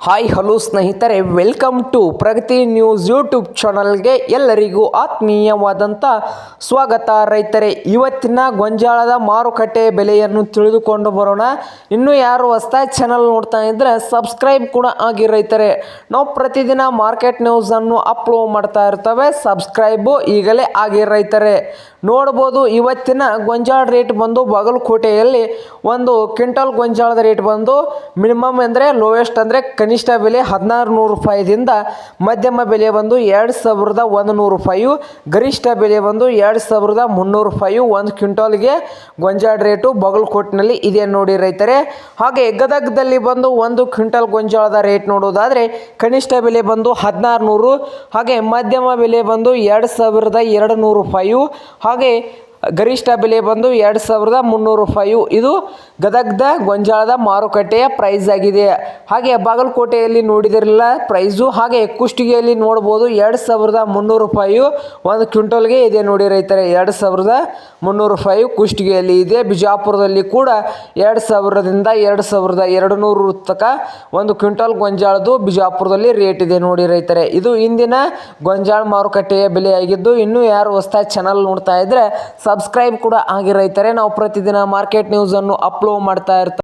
Hi hello ಸ್ನೇಹಿತರೆ, welcome to Pragati news YouTube ಚಾನಲ್ಗೆ ಎಲ್ಲರಿಗೂ ಆತ್ಮೀಯವಾದಂಥ ಸ್ವಾಗತ. ರೈತರೇ, ಇವತ್ತಿನ ಗೊಂಜಾಳದ ಮಾರುಕಟ್ಟೆ ಬೆಲೆಯನ್ನು ತಿಳಿದುಕೊಂಡು ಬರೋಣ. ಇನ್ನೂ ಯಾರು ಹೊಸದಾಗಿ ಚಾನಲ್ ನೋಡ್ತಾ ಇದ್ದರೆ ಸಬ್ಸ್ಕ್ರೈಬ್ ಕೂಡ ಆಗಿ ರೈತರೇ. ನಾವು ಪ್ರತಿದಿನ ಮಾರ್ಕೆಟ್ ನ್ಯೂಸನ್ನು ಅಪ್ಲೋಡ್ ಮಾಡ್ತಾ ಇರ್ತವೆ, ಸಬ್ಸ್ಕ್ರೈಬು ಈಗಲೇ ಆಗಿ ರೈತರೇ. ನೋಡ್ಬೋದು, ಇವತ್ತಿನ ಗೊಂಜಾಳ ರೇಟ್ ಬಂದು ಬಾಗಲಕೋಟೆಯಲ್ಲಿ ಒಂದು ಕ್ವಿಂಟಲ್ ಗೊಂಜಾಳದ ರೇಟ್ ಬಂದು ಮಿನಿಮಮ್ ಅಂದರೆ ಲೋಯೆಸ್ಟ್ ಅಂದರೆ ಕನಿಷ್ಠ ಬೆಲೆ 1600 ರೂಪಾಯಿದಿಂದ ಮಧ್ಯಮ ಬೆಲೆ ಬಂದು 2100 ರೂಪಾಯಿ, ಗರಿಷ್ಠ ಬೆಲೆ ಬಂದು 2300 ರೂಪಾಯಿ ಒಂದು ಕ್ವಿಂಟಲ್ಗೆ ಗೊಂಜಾಳ ರೇಟು ಬಾಗಲಕೋಟಿನಲ್ಲಿ ಇದೆ ನೋಡಿ ರೈತರೇ. ಹಾಗೆ ಗದಗದಲ್ಲಿ ಬಂದು ಒಂದು ಕ್ವಿಂಟಲ್ ಗೊಂಜಾಳದ ರೇಟ್ ನೋಡೋದಾದರೆ ಕನಿಷ್ಠ ಬೆಲೆ ಬಂದು 1600, ಹಾಗೆ ಮಧ್ಯಮ ಬೆಲೆ ಬಂದು 2200 ರೂಪಾಯಿ, ಹಾಗೆ ಗರಿಷ್ಠ ಬೆಲೆ ಬಂದು 2300 ರೂಪಾಯಿ. ಇದು ಗದಗದ ಗೊಂಜಾಳದ ಮಾರುಕಟ್ಟೆಯ ಪ್ರೈಸ್ ಆಗಿದೆ. ಹಾಗೆ ಬಾಗಲಕೋಟೆಯಲ್ಲಿ ನೋಡಿದಿರಲ್ಲ ಪ್ರೈಸು, ಹಾಗೆ ಕುಷ್ಟಗಿಯಲ್ಲಿ ನೋಡ್ಬೋದು 2300 ರೂಪಾಯಿ ಒಂದು ಕ್ವಿಂಟಲ್ಗೆ ಇದೆ ನೋಡಿ ರೈತರೇ. 2300 ರೂಪಾಯಿ ಕುಷ್ಟಗಿಯಲ್ಲಿ ಇದೆ. ಬಿಜಾಪುರದಲ್ಲಿ ಕೂಡ 2000ದಿಂದ 2200 ತನಕ ಒಂದು ಕ್ವಿಂಟಲ್ ಗೊಂಜಾಳದು ಬಿಜಾಪುರದಲ್ಲಿ ರೇಟ್ ಇದೆ ನೋಡಿ ರೈತರೇ. ಇದು ಇಂದಿನ ಗೊಂಜಾಳ ಮಾರುಕಟ್ಟೆಯ ಬೆಲೆಯಾಗಿದ್ದು, ಇನ್ನೂ ಯಾರು ಹೊಸದಾಗಿ ಚಾನಲ್ ನೋಡ್ತಾ ಇದ್ರೆ ಸಬ್ಸ್ಕ್ರೈಬ್ ಕೂಡ ಆಗಿ ರೈತರೇ. ನಾವು ಪ್ರತಿದಿನ ಮಾರ್ಕೆಟ್ ನ್ಯೂಸನ್ನು ಅಪ್ಲೋಡ್ ಮಾಡ್ತಾ ಇರ್ತೀವಿ.